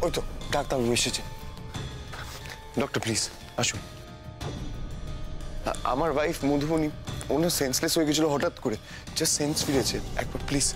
ওই তো ডাক্তারবাবু এসেছে। ডক্টর প্লিজ আসুন। আমার ওয়াইফ মধুবনী ওনার সেন্সলেস হয়ে গেছিল হঠাৎ করে, জাস্ট সেন্স ফিরেছে, একবার প্লিজ।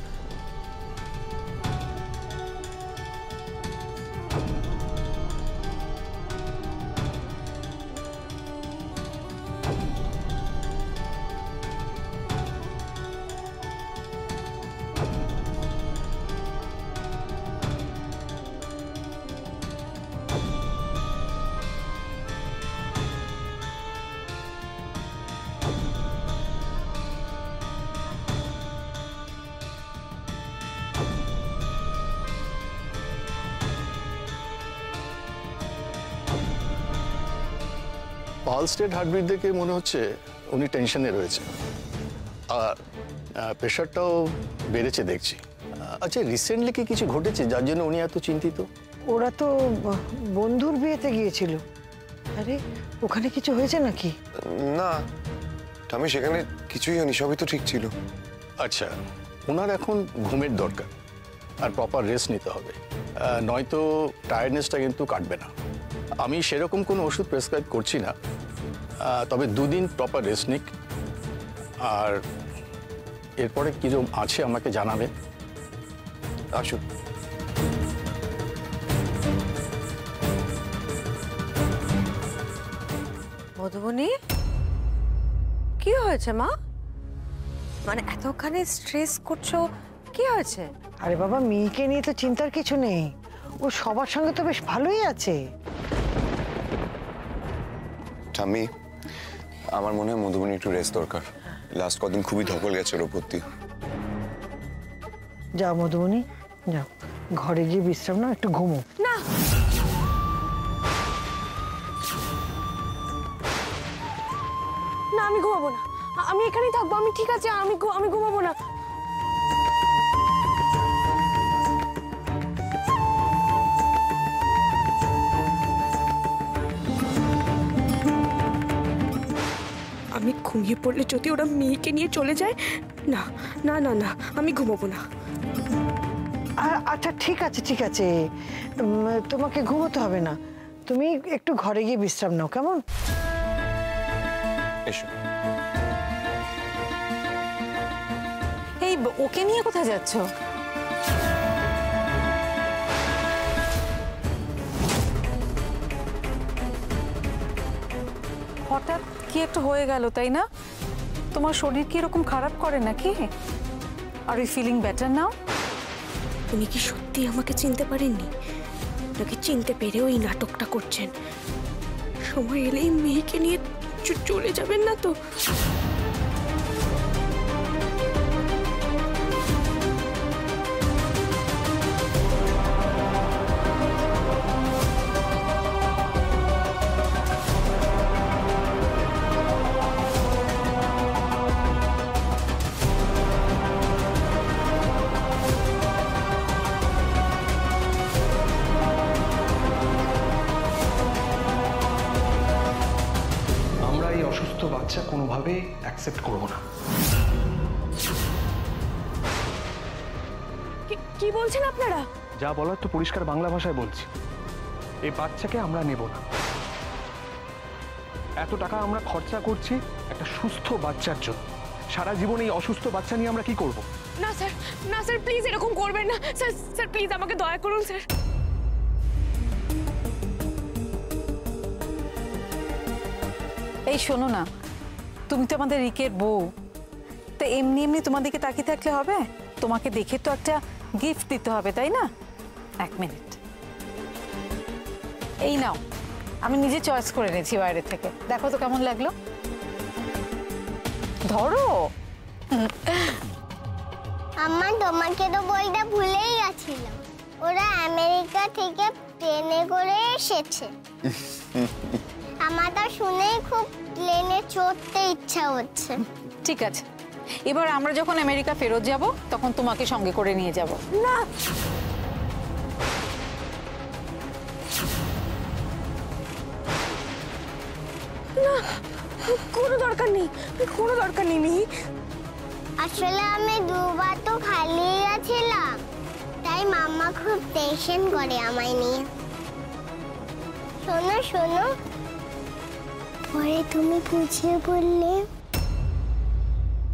পালস রেট হার্টবিট দেখে মনে হচ্ছে উনি টেনশনে রয়েছে, আর প্রেশারটাও বেড়েছে দেখছি। আচ্ছা, রিসেন্টলি কি কিছু ঘটেছে যার জন্য উনি এত চিন্তিত? ওরা তো বন্ধুর বিয়েতে গিয়েছিল। আরে ওখানে কিছু হয়েছে নাকি? না আমি সেখানে কিছুই হয়নি, সবই তো ঠিক ছিল। আচ্ছা, ওনার এখন ঘুমের দরকার আর প্রপার রেস্ট নিতে হবে, নয়তো টায়ার্ডনেসটা কিন্তু কাটবে না। আমি সেরকম কোনো ওষুধ প্রেসক্রাইব করছি না, তবে 2 দিন প্রপার রেস্ট নিক, আর এরপরে কীরকম আছে আমাকে জানাবেন। আসুন। মধুবনী, কি হয়েছে মা? মানে এতখানি স্ট্রেস করছো, কি হয়েছে? আরে বাবা, মেয়েকে নিয়ে তো চিন্তার কিছু নেই, ও সবার সঙ্গে তো বেশ ভালোই আছে। ঠাম্মি, আমার মনে হয় মধুবনী একটু রেস্ট দরকার। লাস্ট কদিন খুবই ধকল গেছে ওর উপর দিয়ে। যাও মধুবনী, যাও ঘরে গিয়ে বিশ্রাম নাও, একটু ঘুমো। না, না আমি ঘুমাবো না, আমি এখানেই থাকবো, আমি ঠিক আছে, আমি ঘুমাবো না। আমি ঘুমিয়ে পড়লে যদি ওরা মেয়েকে নিয়ে চলে যায়, না না না না, আমি ঘুমাবো না। আচ্ছা ঠিক আছে ঠিক আছে, তোমাকে ঘুমোতে হবে না, তুমি একটু ঘরে গিয়ে বিশ্রাম নাও, কেমন? এসো। এই ওকে নিয়ে কোথায় যাচ্ছ? হঠাৎ কি একটা হয়ে গেল, তাই না? তোমার শরীর কি এরকম খারাপ করে নাকি? Are you feeling better now? উনি কি সত্যি আমাকে চিনতে পারেননি, নাকি চিনতে পেরে ওই নাটকটা করছেন? সময় এলেই মেয়েকে নিয়ে চলে যাবেন না তো? বাচ্চা কোনোভাবে অ্যাকসেপ্ট করব না। কি বলছেন আপনারা? যা বলার তো পরিষ্কার বাংলা ভাষায় বলছি, এই বাচ্চাকে আমরা নেব না। এত টাকা আমরা খরচা করছি একটা সুস্থ বাচ্চার জন্য, সারা জীবন এই অসুস্থ বাচ্চা নিয়ে আমরা কি করব? না স্যার, না স্যার, প্লিজ এরকম করবেন না স্যার, স্যার প্লিজ আমাকে দয়া করুন স্যার। এই শোনো না, তুমি তো আমাদের রিকের বউ, তো এমনি এমনি তোমাদেরকে তাকিয়ে থাকলে হবে? তোমাকে দেখে তো একটা গিফট দিতে হবে, তাই না? 1 মিনিট, এই নাও, আমি নিজে চয়েস করে নিয়েছি বাইরে থেকে, দেখো তো কেমন লাগলো। ধরো। আমার তোমাকে তো বলতে ভুলেই গেছিলাম, ওরা আমেরিকা থেকে প্লেনে করে এসেছে। আমার তা শুনেই খুব প্লেনে চড়তে ইচ্ছা হচ্ছে। ঠিক আছে, এবার আমরা যখন আমেরিকা ফেরত যাব তখন তোমাকে সঙ্গে করে নিয়ে যাব। না, না, কোনো দরকার নেই, কোনো দরকার নেই মিহি। আসলে আমি 2 বার তো খালি গেছিলাম, তাই মাম্মা মামা খুব টেনশন করে আমায় নিয়ে। শোনো শোনো, পরে তুমি বুঝিয়ে বললে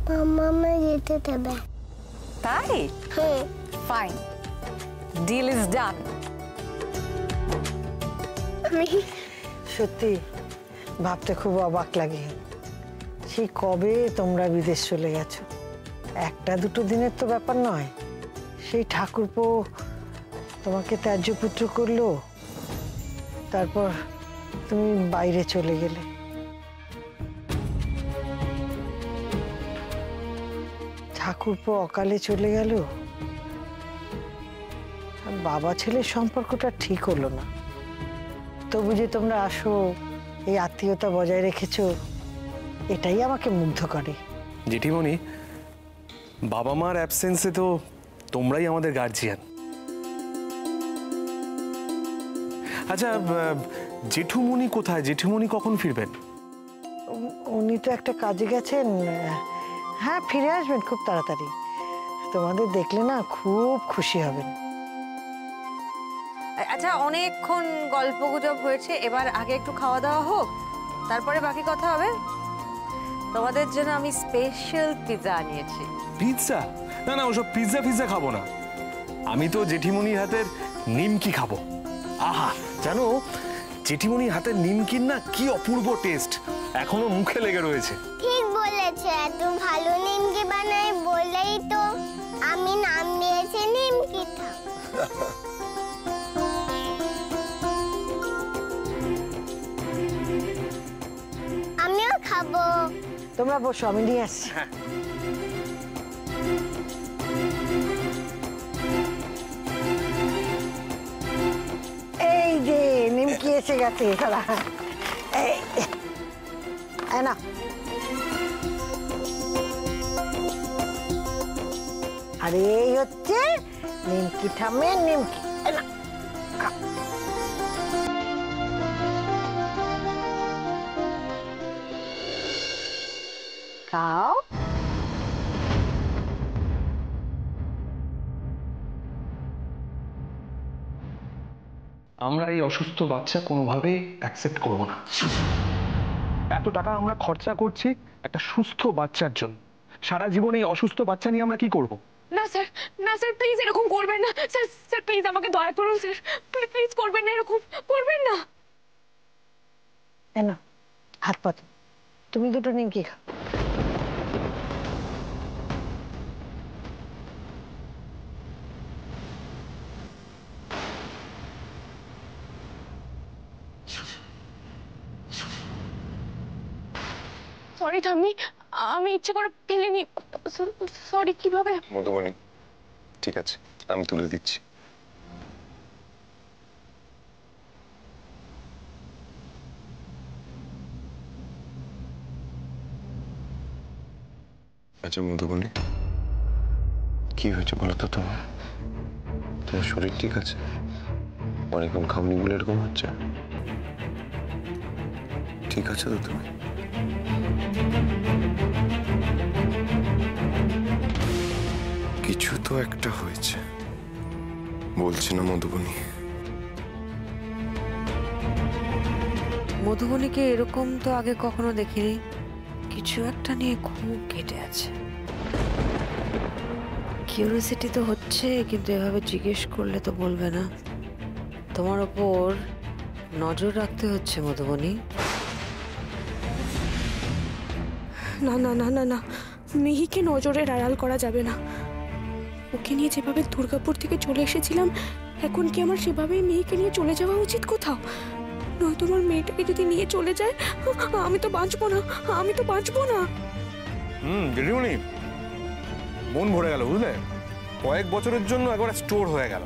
মামা আমায় যেতে দেবে। তাই? Fine, deal is done. সত্যি ভাবতে খুব অবাক লাগে, সেই কবে তোমরা বিদেশ চলে গেছো। একটা দুটো দিনের তো ব্যাপার নয়, সেই ঠাকুরপো তোমাকে ত্যায্য পুত্র করলো, তারপর তুমি বাইরে চলে গেলে। ঠাকুরপো অকালে চলে গেল, বাবা ছেলের সম্পর্কটা ঠিক হলো না। তবু যে তোমরা আসো, এই আত্মীয়তা বজায় রেখেছো, এটাই আমাকে মুগ্ধ করে। জেঠিমণি, বাবা মার অ্যাবসেন্সে তো তোমরাই আমাদের গার্জিয়ান। আচ্ছা, জেঠুমণি কোথায়? জেঠুমণি কখন ফিরবেন? উনি তো একটা কাজে গেছেন, হ্যাঁ ফিরে আসবেন খুব তাড়াতাড়ি। তোমাদের দেখলে না খুব খুশি হবেন। আচ্ছা, অনেকক্ষণ গল্প গুজব হয়েছে, এবার আগে একটু খাওয়া দাওয়া হোক, তারপরে বাকি কথা হবে। তোমাদের জন্য আমি স্পেশাল পিৎজা আনিয়েছি। পিৎজা? না না, ওসব পিৎজা ফিৎজা খাবো না। আমি তো জেঠিমণির হাতের নিমকি খাবো। আহা, জানো জেঠিমণির হাতের নিমকির না কি অপূর্ব টেস্ট, এখনো মুখে লেগে রয়েছে। ঠিক বলেছে, এত ভালো নিমকি বানায় বলেই তো আমি নাম দিয়েছি নিমকিটা। আমিও খাবো। তোমরা বসো, আমি নিয়ে আসছি। এই যে নিমকি এসে গেছে, না আরে এই হচ্ছে নিমকি ঠামের নিমকি। খাও। আমরা এই অসুস্থ বাচ্চা কোনোভাবেই অ্যাকসেপ্ট করব না। এত টাকা আমরা খরচা করছি একটা সুস্থ বাচ্চার জন্য, সারা জীবন এই অসুস্থ বাচ্চা নিয়ে আমরা কি করব? না স্যার, না স্যার, প্লিজ এরকম করবেন না স্যার। স্যার প্লিজ আমাকে দয়া করুন স্যার, প্লিজ করবেন না, এরকম করবেন না। না হাত পাতো, তুমি দুটো নিমকি খাও। সরি ঠাম্মি, আমি ইচ্ছে করে ফেলিনি। সরি। কিভাবে? মধুবনী, ঠিক আছে, আমি তুলে দিচ্ছি। আচ্ছা মধুবনী, কি হয়েছে বলো তো তোমার? তোমার শরীর ঠিক আছে? অনেকক্ষণ খাওনি বলে এরকম হচ্ছে? ঠিক আছে তো তুমি? কিছু তো একটা হয়েছে, বলছি না মধুবনী? মধুবনীকে এরকম তো আগে কখনো দেখিনি, কিছু একটা নিয়ে খুব কেটে আছে। কিউরিওসিটি তো হচ্ছে, কিন্তু এভাবে জিজ্ঞেস করলে তো বলবে না। তোমার ওপর নজর রাখতে হচ্ছে মধুবনী। না না না না না, মিহিকে নজরের আড়াল করা যাবে না। ওকে নিয়ে যেভাবে দুর্গাপুর থেকে চলে এসেছিলাম, এখন কি আমার সেভাবেই মেয়েকে নিয়ে চলে যাওয়া উচিত কোথাও? নয়তো আমার মেয়েটাকে যদি নিয়ে চলে যায়, আমি তো বাঁচবো না, আমি তো বাঁচবো না। জেঠিমণি, মন ভরে গেল বুঝলে, কয়েক বছরের জন্য একবারে স্টোর হয়ে গেল।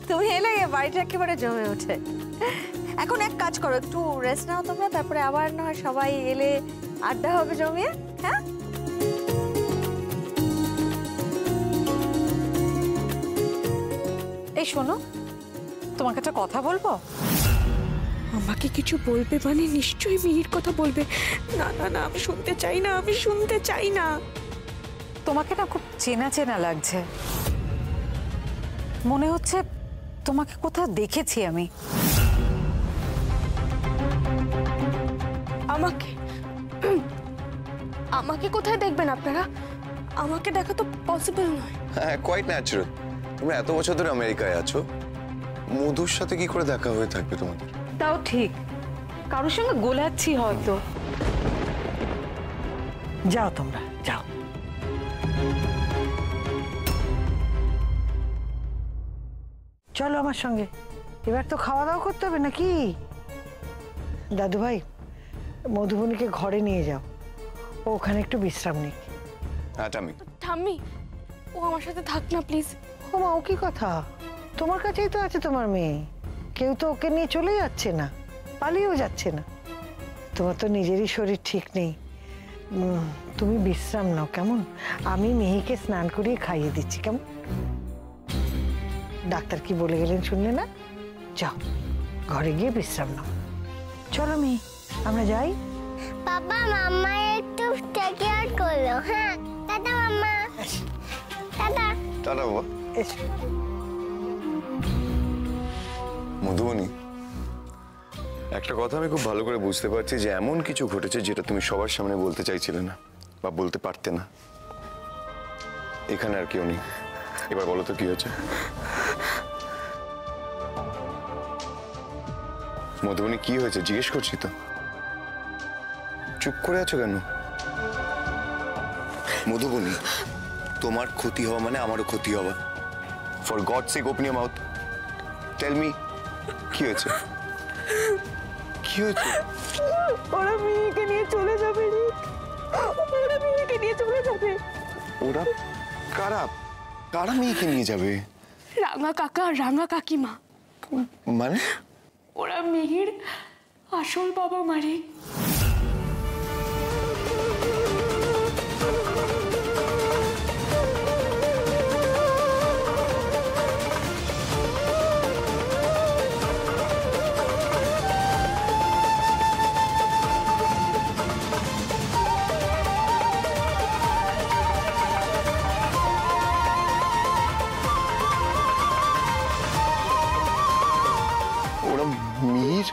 তুমি এলে বাড়িটা একেবারে জমে ওঠে। এখন এক কাজ করো, একটু রেস্ট নাও তোমরা, তারপরে আবার না হয় সবাই এলে আড্ডা হবে জমিয়ে। হ্যাঁ, এই শোনো, তোমাকে একটা কথা বলবো। আমাকে কিছু বলবে মানে নিশ্চয়ই মিহির কথা বলবে। না না না, আমি শুনতে চাই না, আমি শুনতে চাই না। তোমাকে না খুব চেনা চেনা লাগছে। মনে হচ্ছে তোমাকে কোথাও দেখেছি আমি। আমাকে আমাকে কোথায় দেখবেন আপনারা? আমাকে দেখা তো পসিবল নয়। হ্যাঁ, কোয়াইট ন্যাচারাল। তোমরা এত বছর ধরে আমেরিকায় আছো, মধুর সাথে কি করে দেখা হয়ে থাকবে তোমাদের? তাও ঠিক, কারোর সঙ্গে গোলাচ্ছি হয়তো। যাও তোমরা যাও। চলো আমার সঙ্গে, এবার তো খাওয়া দাওয়া করতে হবে নাকি? দাদু ভাই, মধুবনীকে ঘরে নিয়ে যাও, ও ওখানে একটু বিশ্রাম নিক। হ্যাঁ টামি। ঠাম্মি, ও আমার সাথে থাক না প্লিজ। ও মা, ও কি কথা? তোমার কাছেই তো আছে তোমার মেয়ে, কেউ তো ওকে নিয়ে চলে যাচ্ছে না, পালিয়েও যাচ্ছে না। তোমার তো নিজেরই শরীর ঠিক নেই, তুমি বিশ্রাম নাও কেমন? আমি মেহিকে স্নান করিয়ে খাইয়ে দিচ্ছি কেমন? ডাক্তার কি বলে গেলেন শুনলে না? যাও ঘরে গিয়ে বিশ্রাম নাও। চলো মেয়ে, আমরা যাই। বাবা মাম্মা একটু টেক কেয়ার করলো। হ্যাঁ, টাটা মাম্মা। টাটা। টাটা বাবা। এসো। মধুবনী, একটা কথা আমি খুব ভালো করে বুঝতে পারছি যে এমন কিছু ঘটেছে যেটা তুমি সবার সামনে বলতে চাইছিলে না বা বলতে পারতে না। এখানে আর কেউ নেই, এবার বলো তো কি হয়েছে? মধুবনী, কি হয়েছে জিজ্ঞেস করছি তো, চুপ করে আছো কেন? মধুবনী, তোমার ক্ষতি হওয়া মানে আমারও ক্ষতি হওয়া। For God sake open your mouth, tell me কি হয়েছে? কি হয়েছে? ওরা মেয়েকে নিয়ে চলে যাবে রিক, ওরা মেয়েকে নিয়ে চলে যাবে। ওরা কারা? কারা মেয়েকে নিয়ে যাবে? রাঙা কাকা আর রাঙা কাকিমা, মানে? ওরা মেহির আসল বাবা মারে। ওরা মিহির?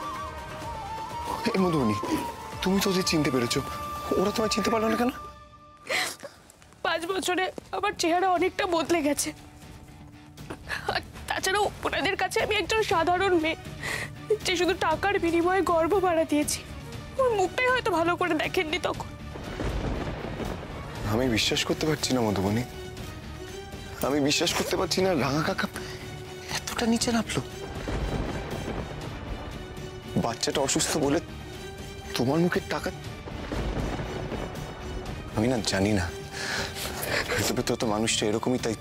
এই মধুবনী, তুমি তো ওদের চিনতে পেরেছো, ওরা তোমায় চিনতে পারলো না কেন? 5 বছরে আমার চেহারা অনেকটা বদলে গেছে। আর তাছাড়াও ওনাদের কাছে আমি একজন সাধারণ মেয়ে, যে শুধু টাকার বিনিময়ে গর্ব বাড়া দিয়েছি। ওর মুখটাই হয়তো ভালো করে দেখেননি তখন। আমি বিশ্বাস করতে পারছি না মধুবনী, আমি বিশ্বাস করতে পারছি না রাঙা কাকা এতটা নিচে নামলো। বাচ্চাটা অসুস্থ বলে তোমার মুখের টাকা? আমি না জানি না, ভেতরে তো মানুষটা এরকমই, তাই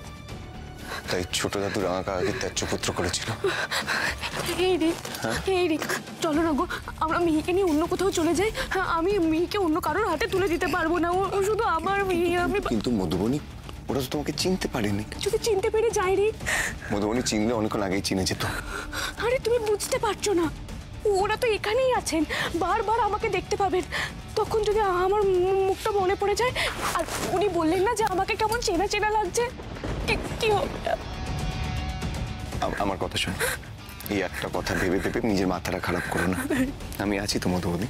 তাই ছোট দাদু রাঙা কাকাকে ত্যায্যপুত্র করেছিল। এই রিক, চলো না গো, আমরা মিহিকে নিয়ে অন্য কোথাও চলে যাই। হ্যাঁ, আমি মিহিকে অন্য কারোর হাতে তুলে দিতে পারবো না, ও শুধু আমার মিহি। আমি কিন্তু মধুবনী, ওরা তো তোমাকে চিনতে পারেনি। যদি চিনতে পেরে যাই রিক। মধুবনী, চিনলে অনেকক্ষণ আগেই চিনে যেত। আরে তুমি বুঝতে পারছো না, ওরা তো এখানেই আছেন, বারবার আমাকে দেখতে পাবেন। তখন যদি আমার মুখটা মনে পড়ে যায়, আর উনি বললেন না যে আমাকে কেমন চেনা চেনা লাগছে, কি হবে? আমার কথা শোন, এই একটা কথা ভেবে ভেবে নিজের মাথাটা খারাপ করো না, আমি আছি তো মধুবনী।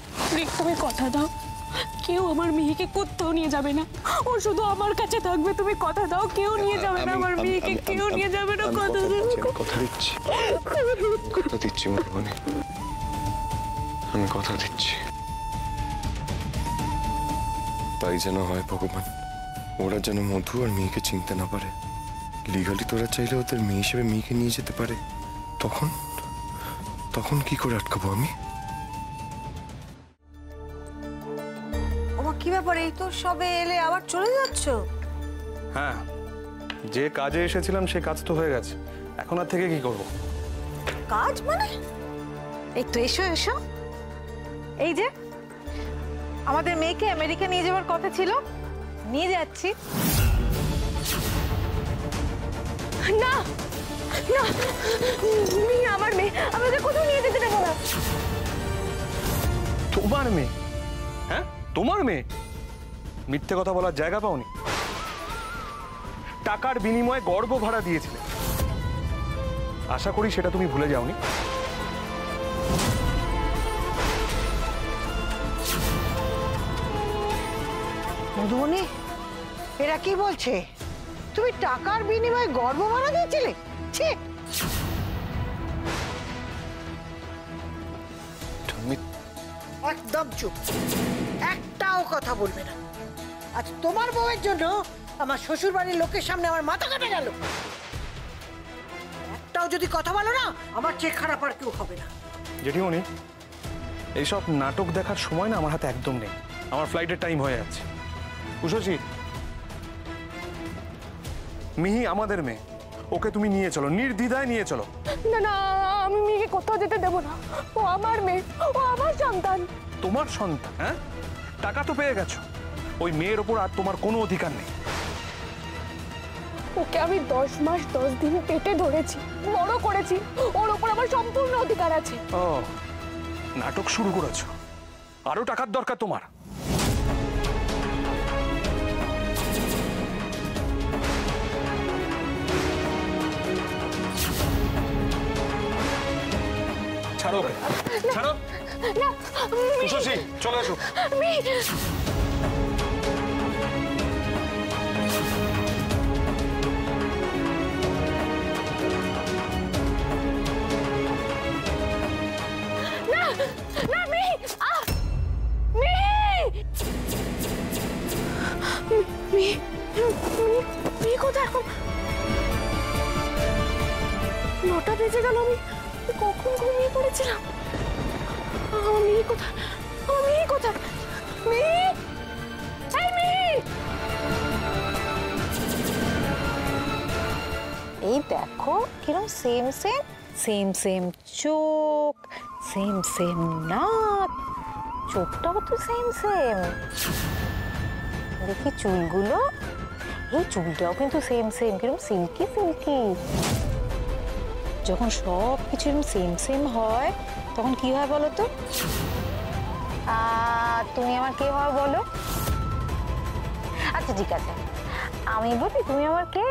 তুমি কথা দাও, কেউ আমার মেয়েকে কোথাও নিয়ে যাবে না, ও শুধু আমার কাছে থাকবে। তুমি কথা দাও, কেউ নিয়ে যাবে না আমার মেয়েকে, কেউ নিয়ে যাবে না। কথা কথা দিচ্ছি, কথা দিচ্ছি মধুবনী, আমি কথা দিচ্ছি। তাই যেন হয় ভগবান, ওরা যেন মধু আর মেয়েকে চিনতে না পারে। লিগালি তোরা চাইলে ওদের মেয়ে হিসেবে মেয়েকে নিয়ে যেতে পারে, তখন তখন কি করে আটকাবো আমি? ওমা, কি ব্যাপার? এই তো সবে এলে, আবার চলে যাচ্ছ? হ্যাঁ, যে কাজে এসেছিলাম সে কাজ তো হয়ে গেছে, এখন আর থেকে কি করব? কাজ মানে? এই তো এসো এসো, এই যে আমাদের মেয়েকে আমেরিকা নিয়ে যাওয়ার কথা ছিল, নিয়ে যাচ্ছি। না না, মেয়ে আমার মেয়ে, আমাকে কোথাও নিয়ে যেতে দেবো না। তোমার মেয়ে? হ্যাঁ, তোমার মেয়ে? মিথ্যে কথা বলার জায়গা পাওনি? টাকার বিনিময়ে গর্ব ভাড়া দিয়েছিলে, আশা করি সেটা তুমি ভুলে যাওনি। মধুবনী, এরা কি বলছে? তুমি টাকার বিনিময়ে গর্ভমারা দিয়েছিলে? ছি! তুমি একদম চুপ, একটাও কথা বলবে না। আজ তোমার বউয়ের জন্য আমার শ্বশুর বাড়ির লোকের সামনে আমার মাথা কাটা গেল। একটাও যদি কথা বলো না, আমার চেয়ে খারাপ আর কেউ হবে না। জেঠিমণি, এইসব নাটক দেখার সময় না আমার হাতে একদম নেই। আমার ফ্লাইটের টাইম হয়ে যাচ্ছে। বুঝেছি, মিহি আমাদের মেয়ে, ওকে তুমি নিয়ে চলো, নির্দ্বিধায় নিয়ে চলো। না না, আমি মেয়েকে কোথাও যেতে দেবো না। ও আমার মেয়ে, ও আমার সন্তান। তোমার সন্তান? হ্যাঁ, টাকা তো পেয়ে গেছো, ওই মেয়ের ওপর আর তোমার কোনো অধিকার নেই। ওকে আমি 10 মাস 10 দিন পেটে ধরেছি, বড় করেছি, ওর ওপর আমার সম্পূর্ণ অধিকার আছে। ও, নাটক শুরু করেছো? আরো টাকার দরকার তোমার? ছাড়ো ওকে, ছাড়ো। না, উষসী, চলে এসো। না মিহি, মিহি কোথায় এখন? 9টা বেজে গেল, আমি কখন ঘুমিয়ে পড়েছিলাম। মিহি কোথায়? মিহি কোথায়? মিহি, এই মিহি! এই দেখো কিরম সেম সেম সেম সেম চোখ, সেম সেম নাক, চোখটাও তো সেম সেম। দেখি চুলগুলো, এই চুলটাও কিন্তু সেম সেম, কিরম সিল্কি সিল্কি। যখন সব কিছু সেম সেম হয় তখন কি হয় বলো তো? তুমি আমার কে হয় বলো? আচ্ছা ঠিক আছে, আমি বলি তুমি আমার কে?